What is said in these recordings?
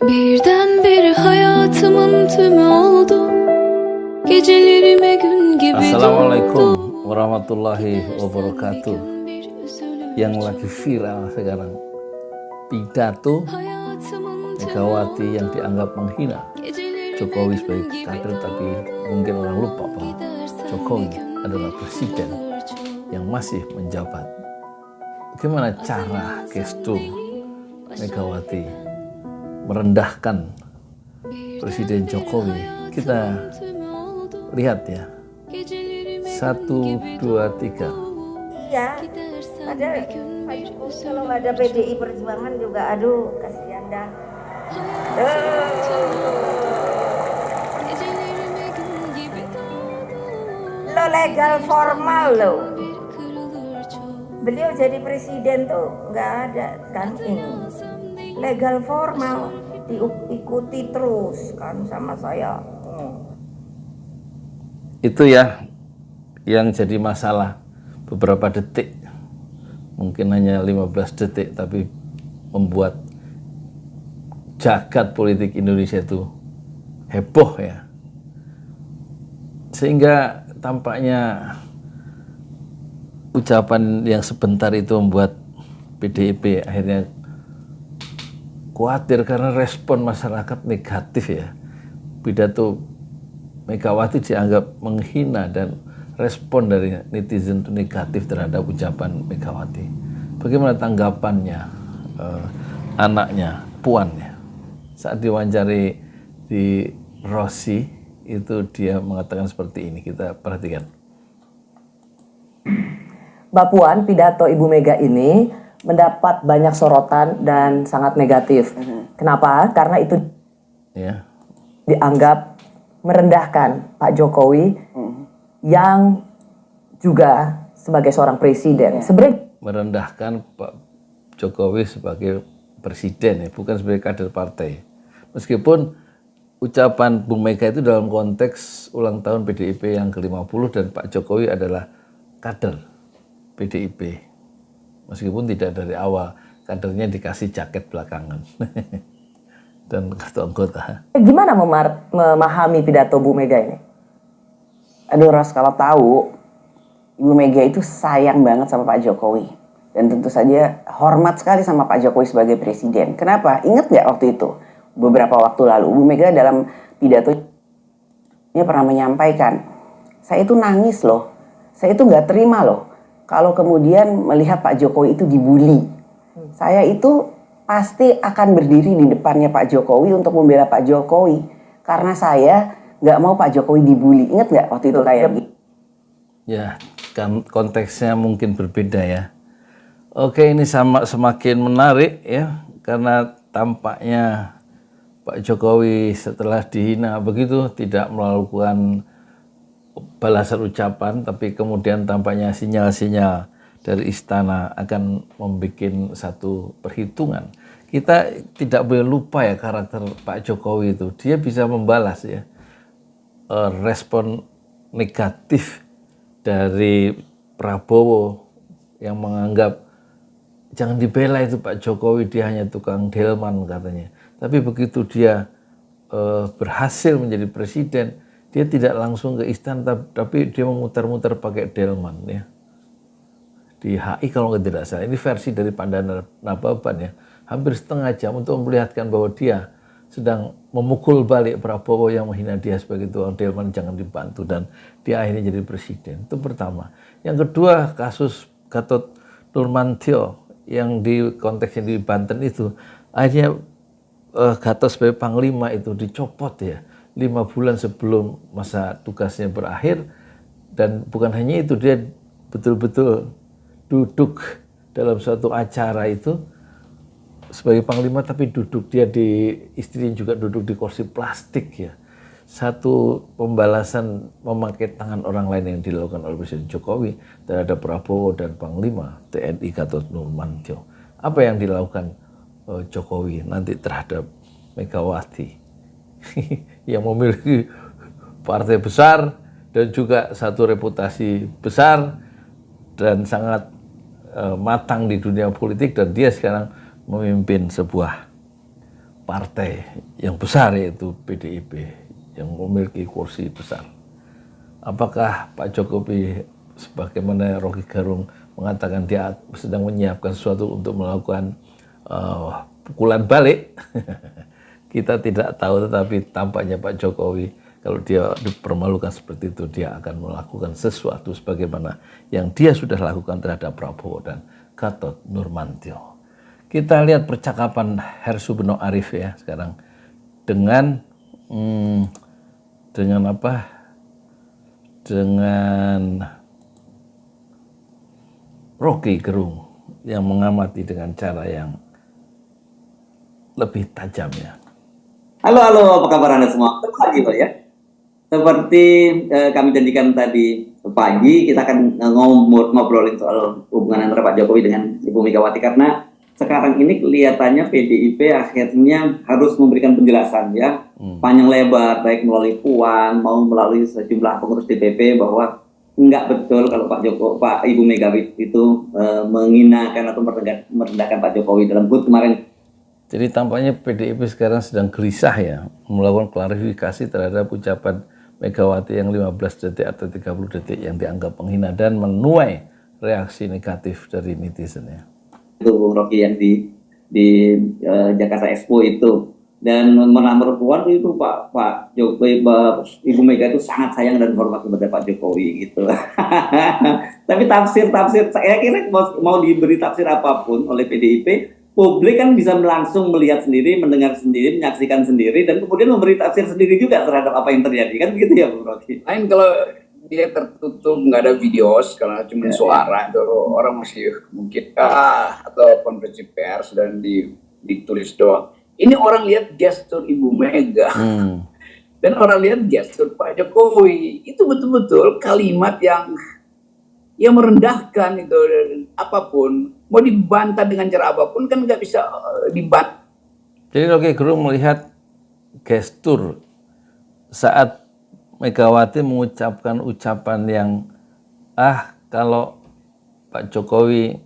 Birdenbire hayatımın tümü oldu. Gecelerime gün gibi Assalamualaikum warahmatullahi wabarakatuh. Yang lagi viral sekarang, pidato Megawati yang dianggap menghina Jokowi sebagai kader, tapi mungkin orang lupa bahwa Jokowi adalah presiden yang masih menjabat. Bagaimana cara gestur Megawati merendahkan Presiden Jokowi? Kita lihat ya. 1, 2, 3. Iya, padahal kalau nggak ada PDI Perjuangan juga, aduh kasihan dah. Lo legal formal lo. Beliau jadi presiden tuh nggak ada kan ini. Legal formal diikuti terus kan sama saya. Itu ya yang jadi masalah beberapa detik, mungkin hanya 15 detik, tapi membuat jagat politik Indonesia itu heboh ya, sehingga tampaknya ucapan yang sebentar itu membuat PDIP akhirnya khawatir karena respon masyarakat negatif ya. Pidato Megawati dianggap menghina dan respon dari netizen itu negatif terhadap ucapan Megawati. Bagaimana tanggapannya anaknya, Puan ya? Saat diwawancari di Rossi itu dia mengatakan seperti ini, kita perhatikan. Mbak Puan, pidato Ibu Mega ini mendapat banyak sorotan dan sangat negatif. Kenapa? Karena itu Ya. dianggap merendahkan Pak Jokowi yang juga sebagai seorang presiden. Sebenarnya Merendahkan Pak Jokowi sebagai presiden ya, bukan sebagai kader partai. Meskipun ucapan Bung Mega itu dalam konteks ulang tahun PDIP yang ke-50 dan Pak Jokowi adalah kader PDIP. Meskipun tidak dari awal, kadernya dikasih jaket belakangan. Dan kartu anggota. gimana memahami pidato Bu Mega ini? Aduh Ros, kalau tahu Ibu Mega itu sayang banget sama Pak Jokowi. Dan tentu saja hormat sekali sama Pak Jokowi sebagai presiden. Kenapa? Ingat nggak waktu itu? Beberapa waktu lalu, Ibu Mega dalam pidatonya pernah menyampaikan, saya itu nangis loh. Saya itu nggak terima loh kalau kemudian melihat Pak Jokowi itu dibully. Saya itu pasti akan berdiri di depannya Pak Jokowi untuk membela Pak Jokowi. Karena saya nggak mau Pak Jokowi dibully. Ingat nggak waktu itu kayak gitu? Ya, kan konteksnya mungkin berbeda ya. Oke, ini semakin menarik ya, karena tampaknya Pak Jokowi setelah dihina begitu tidak melakukan balasan ucapan, tapi kemudian tampaknya sinyal-sinyal dari istana akan membuat satu perhitungan. Kita tidak boleh lupa ya karakter Pak Jokowi itu. Dia bisa membalas ya respon negatif dari Prabowo yang menganggap jangan dibela itu Pak Jokowi, dia hanya tukang delman katanya. Tapi begitu dia berhasil menjadi presiden, dia tidak langsung ke istana, tapi dia memutar-mutar pakai delman ya. Di HI kalau tidak salah, ini versi dari Pandana Nababan ya, hampir setengah jam untuk memperlihatkan bahwa dia sedang memukul balik Prabowo yang menghina dia sebagai tukang delman, jangan dibantu, dan dia akhirnya jadi presiden. Itu pertama. Yang kedua, kasus Gatot Nurmantio yang di konteksnya di Banten itu, akhirnya Gatot sebagai panglima itu dicopot ya 5 bulan sebelum masa tugasnya berakhir, dan bukan hanya itu, dia betul-betul duduk dalam suatu acara itu sebagai panglima, tapi duduk dia di, istrinya juga duduk di kursi plastik ya. Satu pembalasan memakai tangan orang lain yang dilakukan oleh Presiden Jokowi terhadap Prabowo dan Panglima TNI Gatot Nurmantio. Apa yang dilakukan Jokowi nanti terhadap Megawati yang memiliki partai besar dan juga satu reputasi besar dan sangat matang di dunia politik, dan dia sekarang memimpin sebuah partai yang besar yaitu PDIP yang memiliki kursi besar. Apakah Pak Jokowi sebagaimana Rocky Gerung mengatakan dia sedang menyiapkan sesuatu untuk melakukan pukulan balik? Kita tidak tahu, tetapi tampaknya Pak Jokowi kalau dia dipermalukan seperti itu, dia akan melakukan sesuatu sebagaimana yang dia sudah lakukan terhadap Prabowo dan Gatot Nurmantio. Kita lihat percakapan Hersu Beno Arif ya sekarang dengan apa? Dengan Rocky Gerung yang mengamati dengan cara yang lebih tajam ya. Halo, apa kabar Anda semua? Selamat pagi Pak ya. Seperti kami janjikan tadi pagi, kita akan ngobrolin soal hubungan antara Pak Jokowi dengan Ibu Megawati, karena sekarang ini kelihatannya PDIP akhirnya harus memberikan penjelasan ya, panjang lebar, baik melalui Puan, mau melalui sejumlah pengurus DPP, bahwa enggak betul kalau Ibu Megawati itu menghinakan atau merendahkan Pak Jokowi dalam booth kemarin. Jadi tampaknya PDIP sekarang sedang gelisah ya, melakukan klarifikasi terhadap ucapan Megawati yang 15 detik atau 30 detik yang dianggap menghina dan menuai reaksi negatif dari netizen ya. Itu Bung Rocky yang di Jakarta Expo itu, dan menamar Puan itu Pak Jokowi, Ibu Mega itu sangat sayang dan hormat kepada Pak Jokowi gitu. Tapi tafsir saya kira mau diberi tafsir apapun oleh PDIP, publik kan bisa langsung melihat sendiri, mendengar sendiri, menyaksikan sendiri, dan kemudian memberi tafsir sendiri juga terhadap apa yang terjadi, kan begitu ya Bung Rocky? Lain kalau dia tertutup, nggak ada video, karena cuma suara, itu orang masih mungkin atau konferensi pers dan ditulis doang. Ini orang lihat gestur Ibu Mega dan orang lihat gestur Pak Jokowi, itu betul-betul kalimat yang merendahkan itu. Apapun mau dibantah dengan cara apapun kan nggak bisa dibantah. Jadi Rocky Gerung melihat gestur saat Megawati mengucapkan ucapan yang kalau Pak Jokowi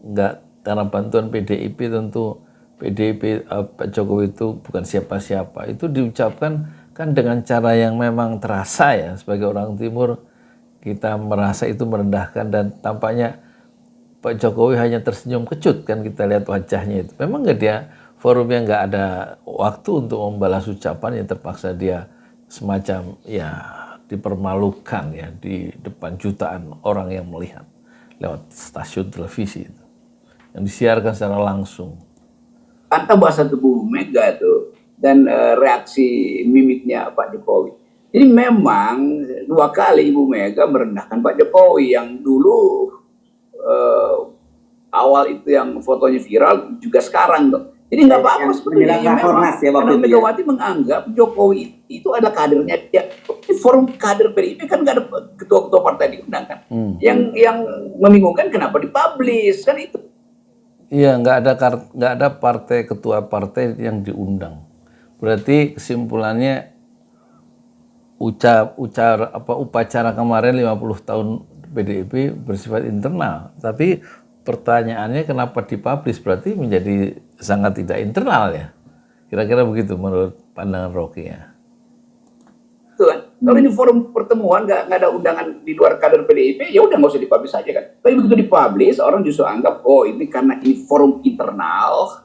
nggak, karena bantuan PDIP tentu PDIP Pak Jokowi itu bukan siapa-siapa, itu diucapkan kan dengan cara yang memang terasa ya, sebagai orang Timur kita merasa itu merendahkan, dan tampaknya Pak Jokowi hanya tersenyum kecut kan, kita lihat wajahnya itu. Memang nggak, dia forumnya nggak ada waktu untuk membalas ucapan, yang terpaksa dia semacam ya dipermalukan ya di depan jutaan orang yang melihat lewat stasiun televisi itu yang disiarkan secara langsung. Kata bahasa tubuh Mega itu dan reaksi mimiknya Pak Jokowi. Jadi memang 2 kali Ibu Mega merendahkan Pak Jokowi, yang dulu awal itu yang fotonya viral, juga sekarang tuh. Jadi nggak apa-apa sebenarnya. Karena Megawati menganggap Jokowi itu adalah kadernya dia. Di forum kader PDIP kan nggak ada ketua-ketua partai diundang kan. Yang membingungkan kenapa dipublish kan itu. Iya, nggak ada partai, ketua partai yang diundang. Berarti kesimpulannya upacara kemarin 50 tahun PDIP bersifat internal. Tapi pertanyaannya kenapa dipublish, berarti menjadi sangat tidak internal ya. Kira-kira begitu menurut pandangan Rocky ya. Betul kan? Kalau ini forum pertemuan nggak ada undangan di luar kader PDIP, ya udah nggak usah dipublish aja kan. Tapi begitu dipublish, orang justru anggap ini karena ini forum internal,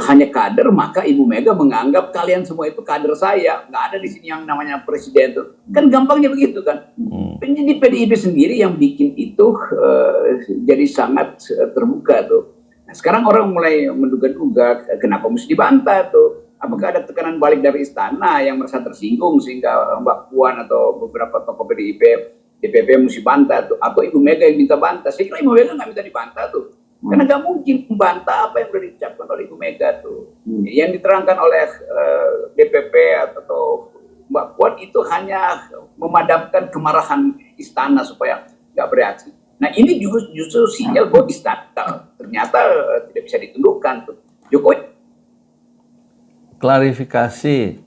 hanya kader, maka Ibu Mega menganggap kalian semua itu kader saya, nggak ada di sini yang namanya presiden tuh. Kan gampangnya begitu kan. Jadi PDIP sendiri yang bikin itu jadi sangat terbuka tuh. Nah, sekarang orang mulai menduga-duga kenapa mesti dibantah tuh. Apakah ada tekanan balik dari istana yang merasa tersinggung sehingga Mbak Puan atau beberapa tokoh PDIP, DPP mesti bantah tuh, atau Ibu Mega yang minta bantah? Saya kira Ibu Mega nggak minta dibantah tuh, karena nggak mungkin membantah apa yang sudah diucapkan oleh Ibu Mega tuh. Yang diterangkan oleh DPP atau Mbak Puan itu hanya memadamkan kemarahan istana supaya nggak bereaksi. Nah ini justru sinyal bahwa istana ternyata tidak bisa ditundukkan tuh. Jokowi klarifikasi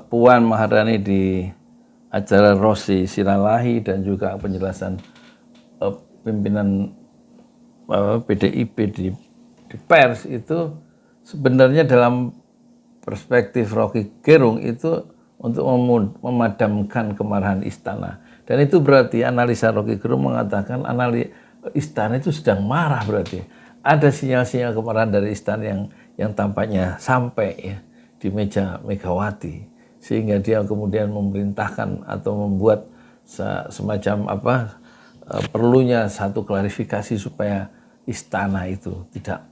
Puan Maharani di acara Rossi Siralahi dan juga penjelasan pimpinan PDIP di pers itu sebenarnya dalam perspektif Rocky Gerung itu untuk memadamkan kemarahan istana. Dan itu berarti analisa Rocky Gerung mengatakan istana itu sedang marah, berarti ada sinyal-sinyal kemarahan dari istana yang tampaknya sampai ya di meja Megawati, sehingga dia kemudian memerintahkan atau membuat semacam perlunya satu klarifikasi supaya istana itu tidak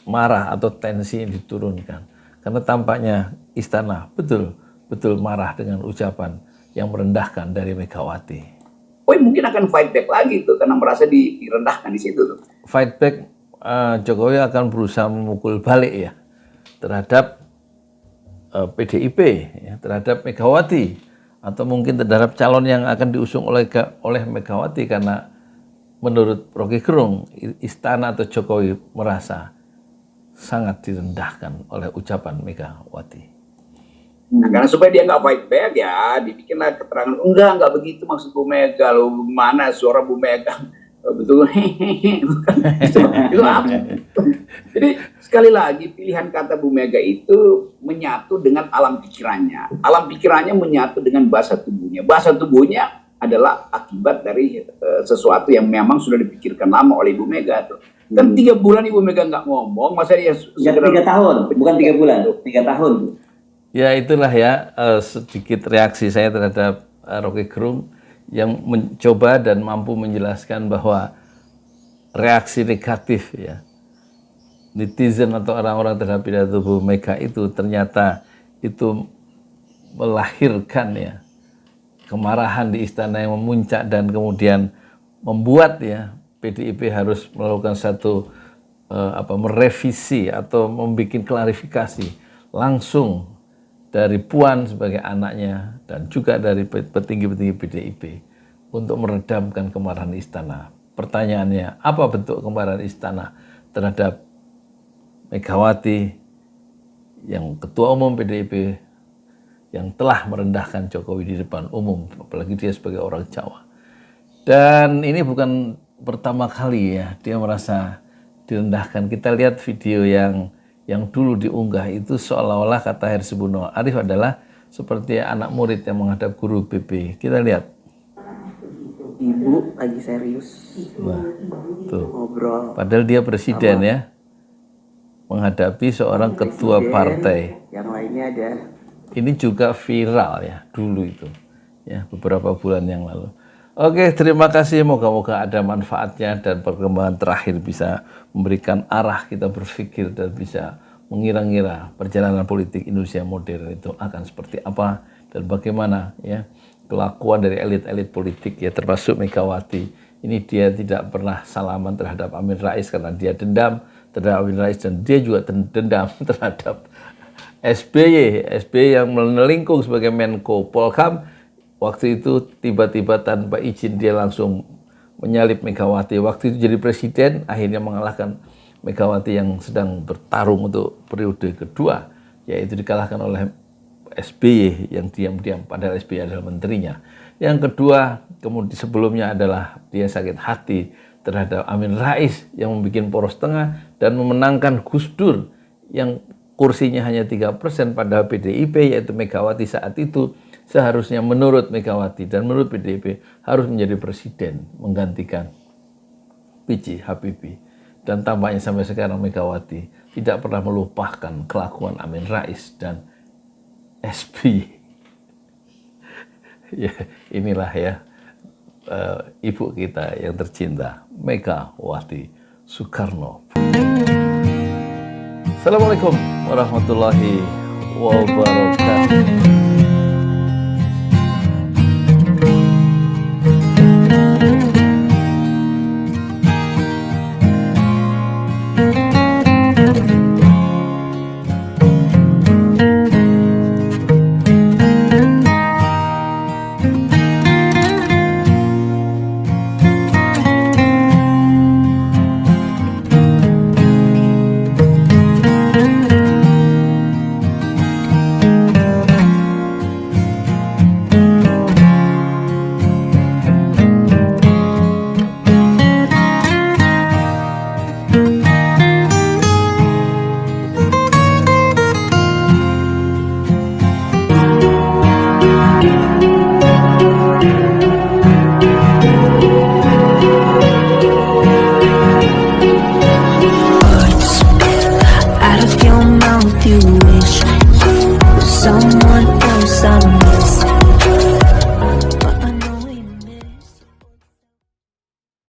marah atau tensi yang diturunkan, karena tampaknya istana betul marah dengan ucapan yang merendahkan dari Megawati. Mungkin akan fight back lagi tuh karena merasa direndahkan di situ tuh. Fight back, Jokowi akan berusaha memukul balik ya terhadap PDIP, ya, terhadap Megawati, atau mungkin terhadap calon yang akan diusung oleh Megawati, karena menurut Rocky Gerung istana atau Jokowi merasa sangat direndahkan oleh ucapan Megawati. Nah, karena supaya dia nggak fight back ya dibikinlah keterangan enggak begitu maksud Bu Mega, lo mana suara Bu Mega betul hehehe bukan itu apa? Jadi sekali lagi pilihan kata Bu Mega itu menyatu dengan alam pikirannya menyatu dengan bahasa tubuhnya adalah akibat dari sesuatu yang memang sudah dipikirkan lama oleh Ibu Mega tuh. Kan 3 bulan Ibu Mega nggak ngomong, masa dia 3 tahun, bukan 3 bulan, 3 tahun. Ya itulah ya sedikit reaksi saya terhadap Rocky Gerung yang mencoba dan mampu menjelaskan bahwa reaksi negatif ya netizen atau orang-orang terhadap pidato Bu Mega itu ternyata itu melahirkan ya kemarahan di istana yang memuncak dan kemudian membuat ya PDIP harus melakukan satu merevisi atau membuat klarifikasi langsung dari Puan sebagai anaknya dan juga dari petinggi-petinggi PDIP untuk meredamkan kemarahan istana. Pertanyaannya, apa bentuk kemarahan istana terhadap Megawati yang ketua umum PDIP yang telah merendahkan Jokowi di depan umum, apalagi dia sebagai orang Jawa. Dan ini bukan pertama kali ya dia merasa direndahkan. Kita lihat video yang dulu diunggah itu seolah-olah kata Hersibuno Arif adalah seperti anak murid yang menghadap guru BP. Kita lihat. Ibu lagi serius. Wah, tuh. Ngobrol. Padahal dia presiden ya, menghadapi seorang ketua partai. Yang lainnya ada. Ini juga viral ya dulu itu, ya beberapa bulan yang lalu. Oke, terima kasih. Moga-moga ada manfaatnya dan perkembangan terakhir bisa memberikan arah kita berpikir dan bisa mengira-ngira perjalanan politik Indonesia modern itu akan seperti apa dan bagaimana ya kelakuan dari elit-elit politik ya termasuk Megawati. Ini dia tidak pernah salaman terhadap Amin Rais karena dia dendam terhadap Amin Rais dan dia juga dendam terhadap SBY yang melingkung sebagai Menko Polhukam. Waktu itu tiba-tiba tanpa izin dia langsung menyalip Megawati. Waktu itu jadi presiden, akhirnya mengalahkan Megawati yang sedang bertarung untuk periode kedua, yaitu dikalahkan oleh SBY yang diam-diam, padahal SBY adalah menterinya. Yang kedua, kemudian sebelumnya adalah dia sakit hati terhadap Amin Rais yang membuat poros tengah dan memenangkan Gus Dur yang kursinya hanya 3% pada PDIP, yaitu Megawati saat itu seharusnya menurut Megawati dan menurut PDIP harus menjadi presiden menggantikan B.J. Habibie. Dan tampaknya sampai sekarang Megawati tidak pernah melupakan kelakuan Amin Rais dan SBY. Ya, inilah ya ibu kita yang tercinta, Megawati Soekarno. Assalamualaikum warahmatullahi wabarakatuh.